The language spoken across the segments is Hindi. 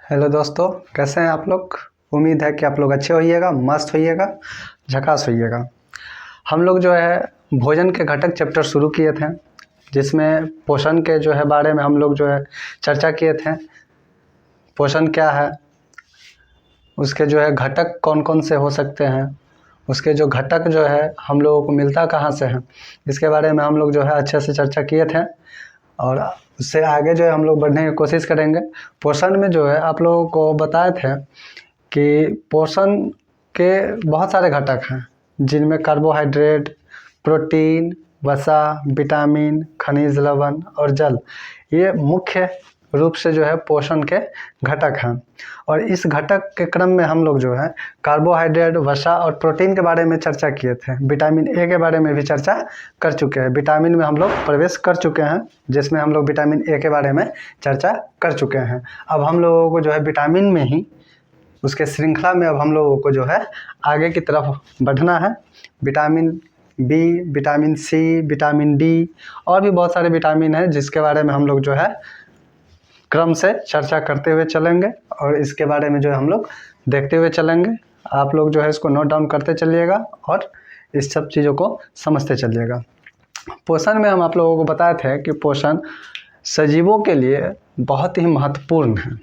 हेलो दोस्तों, कैसे हैं आप लोग। उम्मीद है कि आप लोग अच्छे होइएगा, मस्त होइएगा, झकास होइएगा। हम लोग जो है भोजन के घटक चैप्टर शुरू किए थे, जिसमें पोषण के जो है बारे में हम लोग जो है चर्चा किए थे। पोषण क्या है, उसके जो है घटक कौन कौन से हो सकते हैं, उसके जो घटक जो है हम लोगों को मिलता कहाँ से है, इसके बारे में हम लोग जो है अच्छे से चर्चा किए थे। और उससे आगे जो है हम लोग बढ़ने की कोशिश करेंगे। पोषण में जो है आप लोगों को बताए थे कि पोषण के बहुत सारे घटक हैं, जिनमें कार्बोहाइड्रेट, प्रोटीन, वसा, विटामिन, खनिज लवण और जल, ये मुख्य रूप से जो है पोषण के घटक हैं। और इस घटक के क्रम में हम लोग जो है कार्बोहाइड्रेट, वसा और प्रोटीन के बारे में चर्चा किए थे। विटामिन ए के बारे में भी चर्चा कर चुके हैं, विटामिन में हम लोग प्रवेश कर चुके हैं, जिसमें हम लोग विटामिन ए के बारे में चर्चा कर चुके हैं। अब हम लोगों को जो है विटामिन में ही उसके श्रृंखला में अब हम लोगों को जो है आगे की तरफ बढ़ना है। Vitamin B, vitamin C, vitamin D और भी बहुत सारे विटामिन हैं, जिसके बारे में हम लोग जो है क्रम से चर्चा करते हुए चलेंगे और इसके बारे में जो है हम लोग देखते हुए चलेंगे। आप लोग जो है इसको नोट डाउन करते चलिएगा और इस सब चीज़ों को समझते चलिएगा। पोषण में हम आप लोगों को बताए थे कि पोषण सजीवों के लिए बहुत ही महत्वपूर्ण है,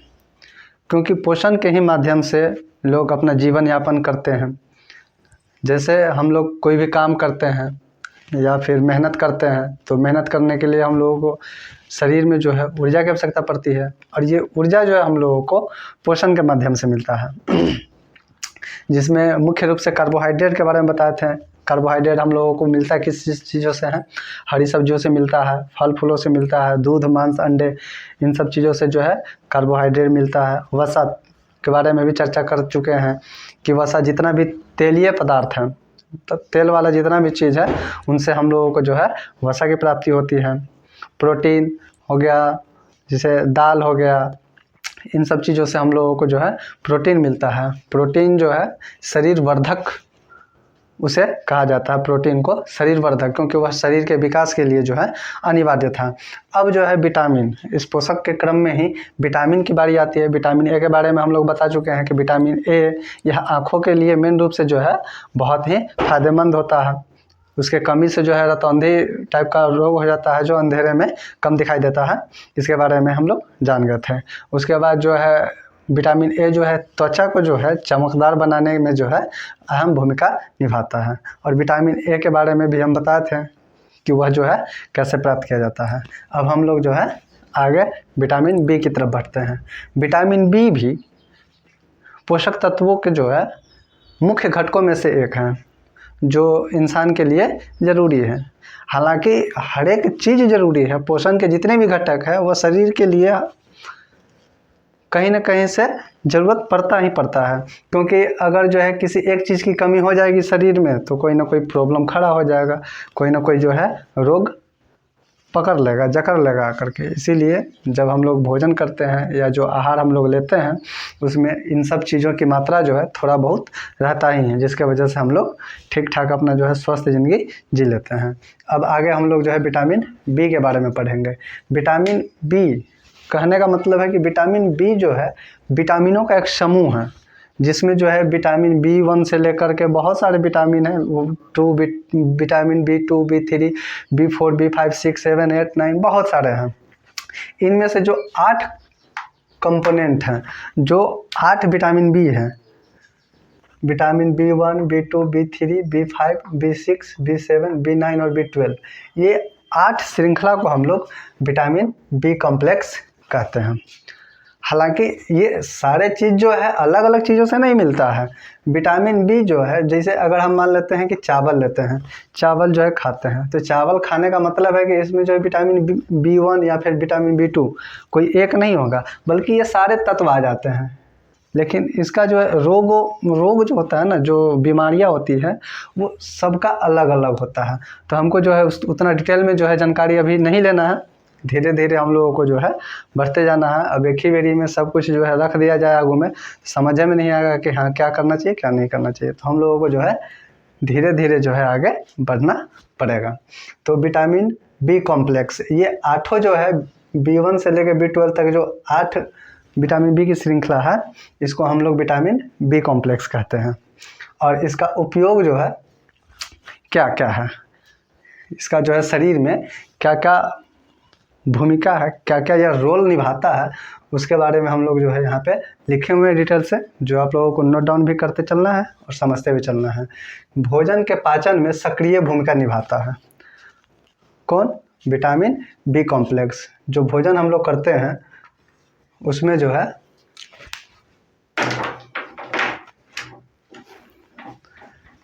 क्योंकि पोषण के ही माध्यम से लोग अपना जीवन यापन करते हैं। जैसे हम लोग कोई भी काम करते हैं या फिर मेहनत करते हैं, तो मेहनत करने के लिए हम लोगों को शरीर में जो है ऊर्जा की आवश्यकता पड़ती है, और ये ऊर्जा जो है हम लोगों को पोषण के माध्यम से मिलता है। जिसमें मुख्य रूप से कार्बोहाइड्रेट के बारे में बताए थे। कार्बोहाइड्रेट हम लोगों को मिलता है किस चीज़ों से है, हरी सब्जियों से मिलता है, फल फूलों से मिलता है, दूध, मांस, अंडे, इन सब चीज़ों से जो है कार्बोहाइड्रेट मिलता है। वसा के बारे में भी चर्चा कर चुके हैं कि वसा जितना भी तेलीय पदार्थ है, तो तेल वाला जितना भी चीज़ है, उनसे हम लोगों को जो है वसा की प्राप्ति होती है। प्रोटीन हो गया, जैसे दाल हो गया, इन सब चीज़ों से हम लोगों को जो है प्रोटीन मिलता है। प्रोटीन जो है शरीर वर्धक उसे कहा जाता है, प्रोटीन को शरीर वर्धक, क्योंकि वह शरीर के विकास के लिए जो है अनिवार्य था। अब जो है विटामिन, इस पोषक के क्रम में ही विटामिन की बारी आती है। विटामिन ए के बारे में हम लोग बता चुके हैं कि विटामिन ए यह आँखों के लिए मेन रूप से जो है बहुत ही फायदेमंद होता है। उसके कमी से जो है रतौंधी टाइप का रोग हो जाता है, जो अंधेरे में कम दिखाई देता है। इसके बारे में हम लोग जान गए थे। उसके बाद जो है विटामिन ए जो है त्वचा को जो है चमकदार बनाने में जो है अहम भूमिका निभाता है। और विटामिन ए के बारे में भी हम बताए थे कि वह जो है कैसे प्राप्त किया जाता है। अब हम लोग जो है आगे विटामिन बी की तरफ बढ़ते हैं। विटामिन बी भी पोषक तत्वों के जो है मुख्य घटकों में से एक है, जो इंसान के लिए ज़रूरी है। हालांकि हर एक चीज़ ज़रूरी है, पोषण के जितने भी घटक है वह शरीर के लिए कहीं ना कहीं से ज़रूरत पड़ता ही पड़ता है। क्योंकि अगर जो है किसी एक चीज़ की कमी हो जाएगी शरीर में, तो कोई ना कोई प्रॉब्लम खड़ा हो जाएगा, कोई ना कोई जो है रोग पकड़ लेगा, जकड़ लेगा करके। इसीलिए जब हम लोग भोजन करते हैं या जो आहार हम लोग लेते हैं, उसमें इन सब चीज़ों की मात्रा जो है थोड़ा बहुत रहता ही है, जिसके वजह से हम लोग ठीक ठाक अपना जो है स्वस्थ ज़िंदगी जी लेते हैं। अब आगे हम लोग जो है विटामिन बी के बारे में पढ़ेंगे। विटामिन बी कहने का मतलब है कि विटामिन बी जो है विटामिनों का एक समूह है, जिसमें जो है विटामिन बी1 से लेकर के बहुत सारे विटामिन हैं। वो विटामिन बी2, बी3, बी4, बी5, 6, 7, 8, 9 बहुत सारे हैं। इनमें से जो 8 कंपोनेंट हैं, जो 8 विटामिन बी हैं, vitamin B1, बी2, B3, B5, B6, बी7, बी9 और बी12, ये 8 श्रृंखला को हम लोग विटामिन बी कॉम्प्लेक्स कहते हैं। हालांकि ये सारे चीज़ जो है अलग अलग चीज़ों से नहीं मिलता है। विटामिन बी जो है, जैसे अगर हम मान लेते हैं कि चावल लेते हैं, चावल जो है खाते हैं, तो चावल खाने का मतलब है कि इसमें जो है विटामिन बी1 या फिर विटामिन बी2 कोई एक नहीं होगा, बल्कि ये सारे तत्व आ जाते हैं। लेकिन इसका जो है रोग जो होता है ना, जो बीमारियां होती है, वो सबका अलग अलग होता है। तो हमको जो है उतना डिटेल में जो है जानकारी अभी नहीं लेना है, धीरे धीरे हम लोगों को जो है बढ़ते जाना है। अब एक ही बेरी में सब कुछ जो है रख दिया जाए आगू में, समझ में नहीं आएगा कि हाँ क्या करना चाहिए क्या नहीं करना चाहिए। तो हम लोगों को जो है धीरे धीरे जो है आगे बढ़ना पड़ेगा। तो विटामिन बी कॉम्प्लेक्स, ये 8 जो है बी1 से लेकर बी12 तक जो 8 विटामिन बी की श्रृंखला है, इसको हम लोग विटामिन बी कॉम्प्लेक्स कहते हैं। और इसका उपयोग जो है क्या क्या है, इसका जो है शरीर में क्या क्या भूमिका है, क्या क्या यह रोल निभाता है, उसके बारे में हम लोग जो है यहाँ पे लिखे हुए हैं डिटेल से, जो आप लोगों को नोट डाउन भी करते चलना है और समझते भी चलना है। भोजन के पाचन में सक्रिय भूमिका निभाता है कौन? Vitamin B complex. जो भोजन हम लोग करते हैं उसमें जो है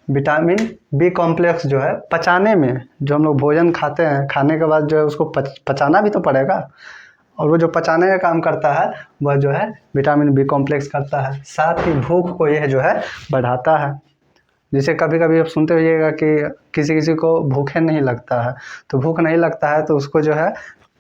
विटामिन बी कॉम्प्लेक्स जो है पचाने में, जो हम लोग भोजन खाते हैं, खाने के बाद जो है उसको पचाना भी तो पड़ेगा, और वो जो पचाने का काम करता है वह जो है विटामिन बी कॉम्प्लेक्स करता है। साथ ही भूख को यह जो है बढ़ाता है। जैसे कभी कभी आप सुनते होइएगा कि किसी किसी को भूखे नहीं लगता है, तो भूख नहीं लगता है तो उसको जो है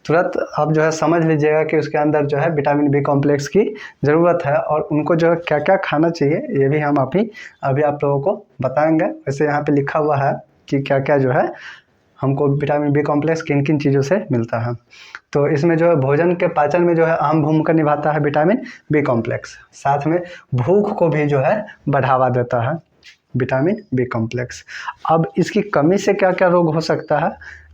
तुरंत आप जो है समझ लीजिएगा कि उसके अंदर जो है विटामिन बी कॉम्प्लेक्स की ज़रूरत है, और उनको जो है क्या क्या खाना चाहिए ये भी हम अभी आप लोगों को बताएंगे। वैसे यहाँ पे लिखा हुआ है कि क्या क्या जो है हमको विटामिन बी कॉम्प्लेक्स किन किन चीज़ों से मिलता है। तो इसमें जो है भोजन के पाचन में जो है अहम भूमिका निभाता है विटामिन बी कॉम्प्लेक्स। साथ में भूख को भी जो है बढ़ावा देता है विटामिन बी कॉम्प्लेक्स। अब इसकी कमी से क्या क्या रोग हो सकता है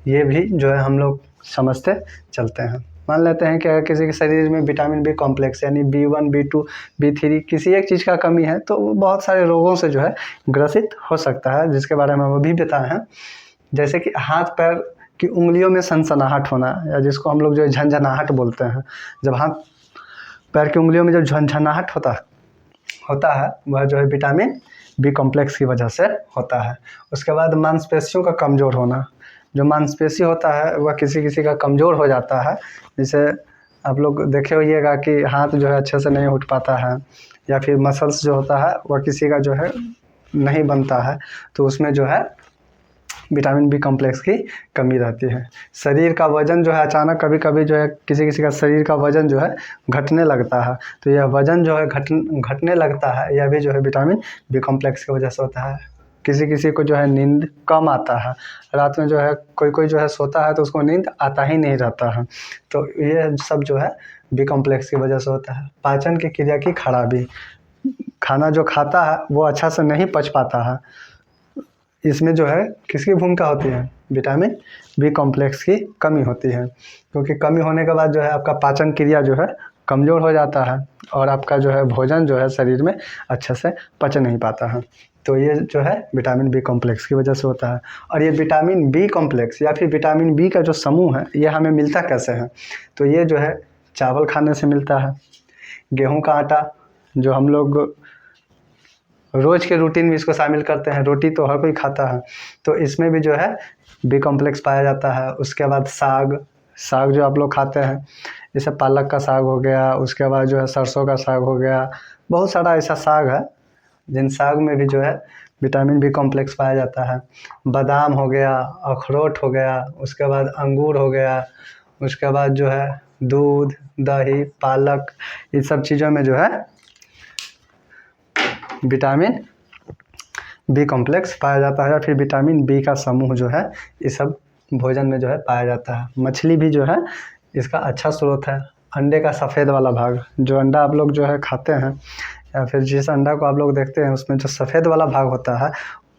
ये भी जो है हम लोग समझते चलते हैं। मान लेते हैं कि अगर किसी के शरीर में विटामिन बी कॉम्प्लेक्स यानी B1, B2, B3 किसी एक चीज़ का कमी है तो वो बहुत सारे रोगों से जो है ग्रसित हो सकता है, जिसके बारे में हम अभी बताए हैं। जैसे कि हाथ पैर की उंगलियों में सनसनाहट होना, या जिसको हम लोग जो है झंझनाहट बोलते हैं। जब हाथ पैर की उंगलियों में जो झंझनाहट होता है वह जो है विटामिन बी कॉम्प्लेक्स की वजह से होता है। उसके बाद मांसपेशियों का कमज़ोर होना, जो मांसपेशी होता है वह किसी किसी का कमज़ोर हो जाता है। जैसे आप लोग देखे होइएगा कि हाथ जो है अच्छे से नहीं उठ पाता है, या फिर मसल्स जो होता है वह किसी का जो है नहीं बनता है, तो उसमें जो है विटामिन बी कॉम्प्लेक्स की कमी रहती है। शरीर का वज़न जो है अचानक कभी कभी जो है किसी किसी का शरीर का वज़न जो है घटने लगता है, तो यह वज़न जो है घटने लगता है, यह भी जो है विटामिन बी कॉम्प्लेक्स की वजह से होता है। किसी किसी को जो है नींद कम आता है, रात में जो है कोई जो है सोता है तो उसको नींद आता ही नहीं रहता है, तो ये सब जो है बी कॉम्प्लेक्स की वजह से होता है। पाचन की क्रिया की खराबी, खाना जो खाता है वो अच्छा से नहीं पच पाता है, इसमें जो है किसकी भूमिका होती है? विटामिन बी कॉम्प्लेक्स की कमी होती है, क्योंकि कमी होने के बाद जो है आपका पाचन क्रिया जो है कमज़ोर हो जाता है, और आपका जो है भोजन जो है शरीर में अच्छे से पच नहीं पाता है। तो ये जो है विटामिन बी कॉम्प्लेक्स की वजह से होता है। और ये विटामिन बी कॉम्प्लेक्स या फिर विटामिन बी का जो समूह है ये हमें मिलता कैसे है? तो ये जो है चावल खाने से मिलता है, गेहूं का आटा जो हम लोग रोज़ के रूटीन में इसको शामिल करते हैं, रोटी तो हर कोई खाता है, तो इसमें भी जो है बी कॉम्प्लेक्स पाया जाता है। उसके बाद साग जो आप लोग खाते हैं, जैसे पालक का साग हो गया, उसके बाद जो है सरसों का साग हो गया, बहुत सारा ऐसा साग है जिन साग में भी जो है विटामिन बी कॉम्प्लेक्स पाया जाता है। बादाम हो गया, अखरोट हो गया, उसके बाद अंगूर हो गया, उसके बाद जो है दूध, दही, पालक, इन सब चीज़ों में जो है विटामिन बी कॉम्प्लेक्स पाया जाता है, या फिर विटामिन बी का समूह जो है ये सब भोजन में जो है पाया जाता है। मछली भी जो है इसका अच्छा स्रोत है। अंडे का सफ़ेद वाला भाग, जो अंडा आप लोग जो है खाते हैं, या फिर जिस अंडा को आप लोग देखते हैं उसमें जो सफ़ेद वाला भाग होता है,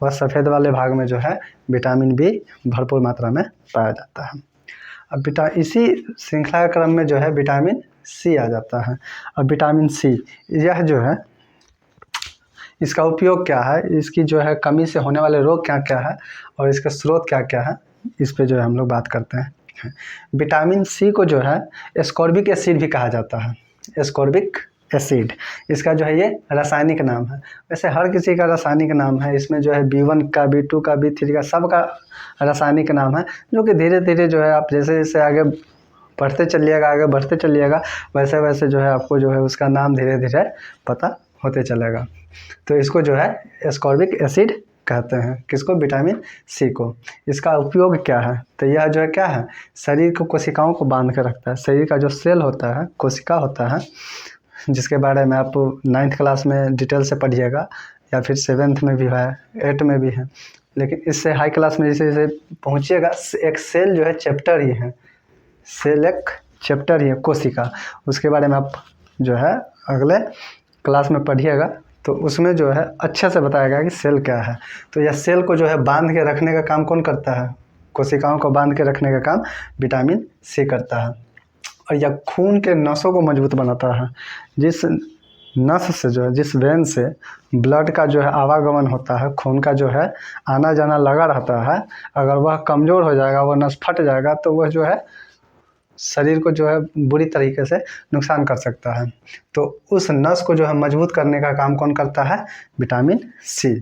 वह सफ़ेद वाले भाग में जो है विटामिन बी भरपूर मात्रा में पाया जाता है। अब इसी श्रृंखला के क्रम में जो है विटामिन सी आ जाता है। अब विटामिन सी यह जो है इसका उपयोग क्या है, इसकी जो है कमी से होने वाले रोग क्या क्या है, और इसका स्रोत क्या क्या है, इस पे जो है हम लोग बात करते हैं। विटामिन सी को जो है एस्कॉर्बिक एसिड भी कहा जाता है। एस्कॉर्बिक एसिड इसका जो है ये रासायनिक नाम है। वैसे हर किसी का रासायनिक नाम है, इसमें जो है B1 का, B2 का, B3 का, सब का रासायनिक नाम है, जो कि धीरे धीरे जो है आप जैसे जैसे आगे बढ़ते चलिएगा वैसे वैसे जो है आपको जो है उसका नाम धीरे धीरे पता होते चलेगा। तो इसको जो है एस्कॉर्बिक एसिड कहते हैं, किसको? विटामिन सी को। इसका उपयोग क्या है? तो यह जो है क्या है, शरीर को कोशिकाओं को बांध के रखता है। शरीर का जो सेल होता है, कोशिका होता है, जिसके बारे में आप 9th क्लास में डिटेल से पढ़िएगा, या फिर 7th में भी है, 8th में भी है, लेकिन इससे हाई क्लास में जैसे जैसे पहुँचिएगा, एक सेल जो है चैप्टर ही है, सेल एक चैप्टर ही है कोशिका, उसके बारे में आप जो है अगले क्लास में पढ़िएगा, तो उसमें जो है अच्छे से बताया गया कि सेल क्या है। तो यह सेल को जो है बांध के रखने का काम कौन करता है? कोशिकाओं को बांध के रखने का काम विटामिन सी करता है। और यह खून के नसों को मजबूत बनाता है। जिस नस से जो है, जिस वेन से ब्लड का जो है आवागमन होता है, खून का जो है आना जाना लगा रहता है, अगर वह कमज़ोर हो जाएगा, वह नस फट जाएगा, तो वह जो है शरीर को जो है बुरी तरीके से नुकसान कर सकता है। तो उस नस को जो है मजबूत करने का काम कौन करता है? Vitamin C.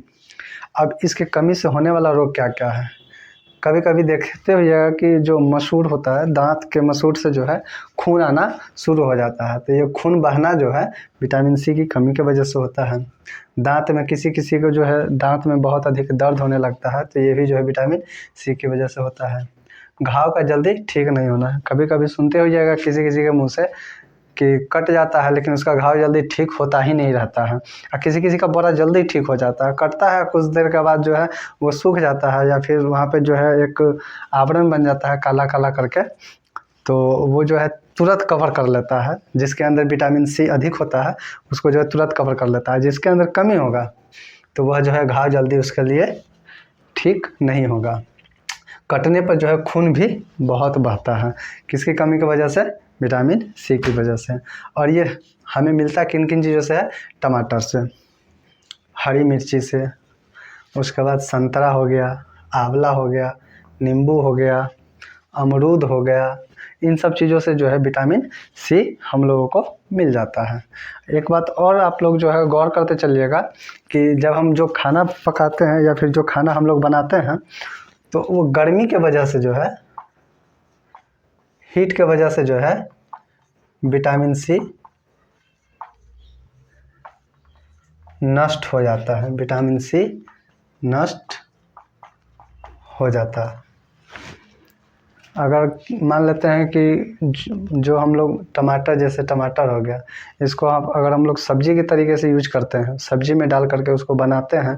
अब इसकी कमी से होने वाला रोग क्या क्या है? कभी कभी देखते हुए कि जो मसूड़ होता है, दांत के मसूड़ से जो है खून आना शुरू हो जाता है। तो ये खून बहना जो है विटामिन सी की कमी की वजह से होता है। दांत में किसी किसी को जो है दांत में बहुत अधिक दर्द होने लगता है, तो ये भी जो है विटामिन सी की वजह से होता है। घाव का जल्दी ठीक नहीं होना है। कभी कभी सुनते हो जाएगा किसी किसी के मुंह से कि कट जाता है लेकिन उसका घाव जल्दी ठीक होता ही नहीं रहता है, और किसी किसी का बड़ा जल्दी ठीक हो जाता है। कटता है, कुछ देर के बाद जो है वो सूख जाता है, या फिर वहाँ पे जो है एक आवरण बन जाता है काला काला करके, तो वो जो है तुरंत कवर कर लेता है। जिसके अंदर विटामिन सी अधिक होता है उसको जो है तुरंत कवर कर लेता है। जिसके अंदर कमी होगा तो वह जो है घाव जल्दी उसके लिए ठीक नहीं होगा। कटने पर जो है खून भी बहुत बहता है। किसकी कमी की वजह से? विटामिन सी की वजह से। और ये हमें मिलता किन किन चीज़ों से है? टमाटर से, हरी मिर्ची से, उसके बाद संतरा हो गया, आंवला हो गया, नींबू हो गया, अमरूद हो गया। इन सब चीज़ों से जो है विटामिन सी हम लोगों को मिल जाता है। एक बात और आप लोग जो है गौर करते चलिएगा कि जब हम जो खाना पकाते हैं या फिर जो खाना हम लोग बनाते हैं, तो वो गर्मी के वजह से जो है, हीट के वजह से जो है विटामिन सी नष्ट हो जाता है। विटामिन सी नष्ट हो जाता है। अगर मान लेते हैं कि जो हम लोग टमाटर, जैसे टमाटर हो गया, इसको आप अगर हम लोग सब्जी के तरीके से यूज करते हैं, सब्जी में डाल करके उसको बनाते हैं,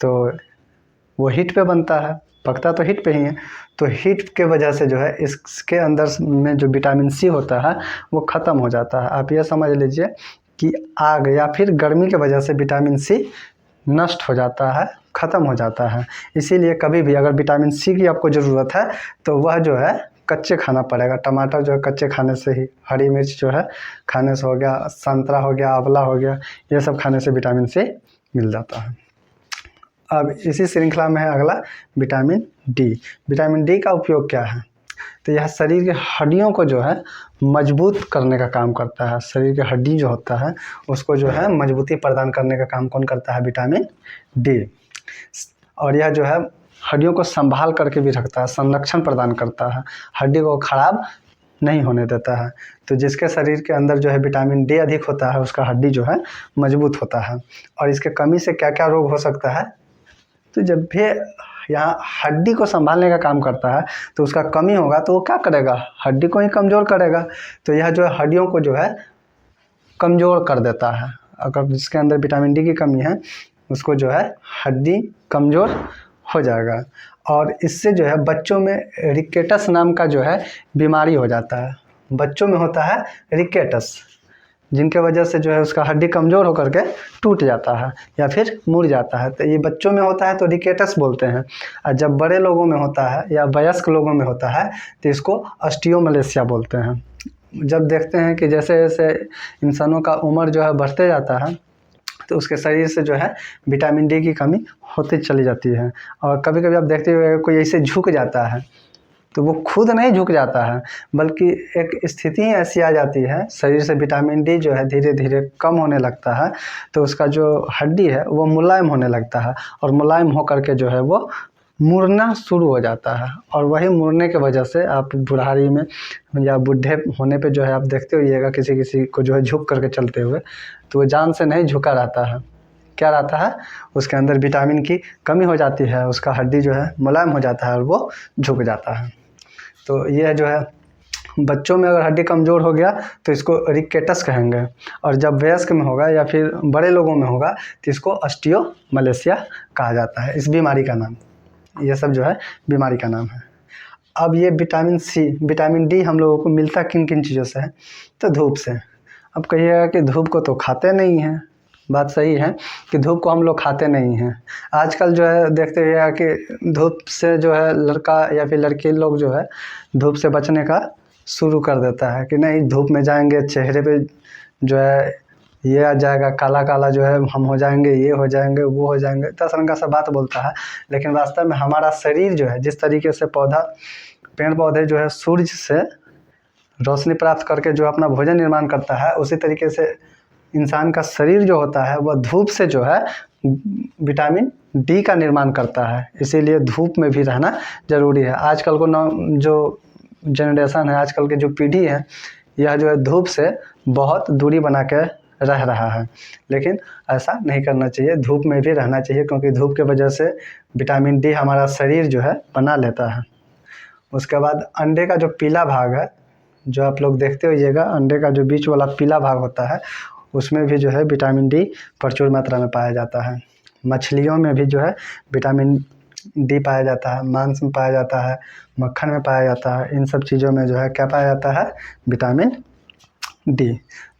तो वो हीट पे बनता है, पकता तो हीट पे ही है। तो हीट के वजह से जो है इसके अंदर में जो विटामिन सी होता है वो ख़त्म हो जाता है। आप ये समझ लीजिए कि आग या फिर गर्मी के वजह से विटामिन सी नष्ट हो जाता है, ख़त्म हो जाता है। इसीलिए कभी भी अगर विटामिन सी की आपको ज़रूरत है तो वह जो है कच्चे खाना पड़ेगा। टमाटर जो है कच्चे खाने से ही, हरी मिर्च जो है खाने से हो गया, संतरा हो गया, आंवला हो गया, ये सब खाने से विटामिन सी मिल जाता है। अब इसी श्रृंखला में है अगला विटामिन डी। विटामिन डी का उपयोग क्या है? तो यह शरीर की हड्डियों को जो है मजबूत करने का काम करता है। शरीर की हड्डी जो होता है उसको जो है मजबूती प्रदान करने का काम कौन करता है? Vitamin D. और यह जो है हड्डियों को संभाल करके भी रखता है, संरक्षण प्रदान करता है, हड्डी को खराब नहीं होने देता है। तो जिसके शरीर के अंदर जो है विटामिन डी अधिक होता है उसका हड्डी जो है मजबूत होता है। और इसके कमी से क्या क्या रोग हो सकता है? तो जब भी यहाँ हड्डी को संभालने का काम करता है तो उसका कमी होगा तो वो क्या करेगा? हड्डी को ही कमज़ोर करेगा। तो यह जो है हड्डियों को जो है कमज़ोर कर देता है। अगर जिसके अंदर विटामिन डी की कमी है उसको जो है हड्डी कमज़ोर हो जाएगा। और इससे जो है बच्चों में रिकेटस नाम का जो है बीमारी हो जाता है। बच्चों में होता है रिकेटस, जिनके वजह से जो है उसका हड्डी कमज़ोर होकर के टूट जाता है या फिर मुड़ जाता है। तो ये बच्चों में होता है तो रिकेटस बोलते हैं। और जब बड़े लोगों में होता है या वयस्क लोगों में होता है तो इसको ऑस्टियोमलेशिया बोलते हैं। जब देखते हैं कि जैसे जैसे इंसानों का उम्र जो है बढ़ते जाता है तो उसके शरीर से जो है विटामिन डी की कमी होती चली जाती है। और कभी कभी आप देखते हुए कोई ऐसे झुक जाता है तो वो खुद नहीं झुक जाता है, बल्कि एक स्थिति ऐसी आ जाती है, शरीर से विटामिन डी जो है धीरे धीरे कम होने लगता है, तो उसका जो हड्डी है वो मुलायम होने लगता है, और मुलायम होकर के जो है वो मुड़ना शुरू हो जाता है। और वही मुड़ने की वजह से आप बुढ़ारी में या बूढ़े होने पे जो है आप देखते होइएगा किसी किसी को जो है झुक करके चलते हुए, तो वो जान से नहीं झुका रहता है। क्या रहता है? उसके अंदर विटामिन की कमी हो जाती है, उसका हड्डी जो है मुलायम हो जाता है और वो झुक जाता है। तो यह जो है बच्चों में अगर हड्डी कमज़ोर हो गया तो इसको रिकेटस कहेंगे, और जब वयस्क में होगा या फिर बड़े लोगों में होगा तो इसको ऑस्टियोमलेशिया कहा जाता है। इस बीमारी का नाम, ये सब जो है बीमारी का नाम है। अब ये विटामिन सी, विटामिन डी हम लोगों को मिलता किन किन चीज़ों से है? तो धूप से। अब कहिएगा कि धूप को तो खाते नहीं हैं, बात सही है कि धूप को हम लोग खाते नहीं हैं। आजकल जो है देखते हुए कि धूप से जो है लड़का या फिर लड़की लोग जो है धूप से बचने का शुरू कर देता है कि नहीं धूप में जाएंगे चेहरे पे जो है ये आ जाएगा, काला काला जो है हम हो जाएंगे, ये हो जाएंगे, वो हो जाएंगे, इस तरह का सब बात बोलता है। लेकिन वास्तव में हमारा शरीर जो है जिस तरीके से पेड़ पौधे जो है सूर्य से रोशनी प्राप्त करके जो अपना भोजन निर्माण करता है, उसी तरीके से इंसान का शरीर जो होता है वह धूप से जो है विटामिन डी का निर्माण करता है। इसीलिए धूप में भी रहना ज़रूरी है। आजकल को जो जनरेशन है, आजकल की जो पीढ़ी है, यह जो है धूप से बहुत दूरी बना के रह रहा है। लेकिन ऐसा नहीं करना चाहिए, धूप में भी रहना चाहिए, क्योंकि धूप के वजह से विटामिन डी हमारा शरीर जो है बना लेता है। उसके बाद अंडे का जो पीला भाग है, जो आप लोग देखते होइएगा, अंडे का जो बीच वाला पीला भाग होता है उसमें भी जो है विटामिन डी प्रचुर मात्रा में पाया जाता है। मछलियों में भी जो है विटामिन डी पाया जाता है, मांस में पाया जाता है, मक्खन में पाया जाता है। इन सब चीज़ों में जो है क्या पाया जाता है, विटामिन डी।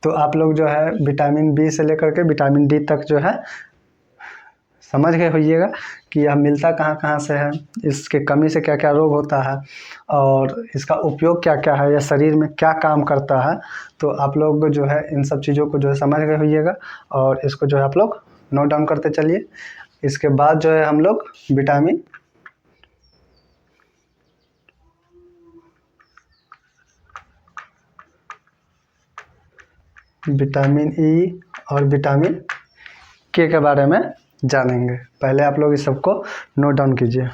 तो आप लोग जो है विटामिन बी से लेकर के विटामिन डी तक जो है समझ गए होइएगा कि यह मिलता कहाँ कहाँ से है, इसके कमी से क्या क्या रोग होता है और इसका उपयोग क्या क्या है, या शरीर में क्या काम करता है। तो आप लोग जो है इन सब चीज़ों को जो है समझ गए होइएगा और इसको जो है आप लोग नोट डाउन करते चलिए। इसके बाद जो है हम लोग विटामिन ई और विटामिन के बारे में जानेंगे। पहले आप लोग इस सबको नोट डाउन कीजिए।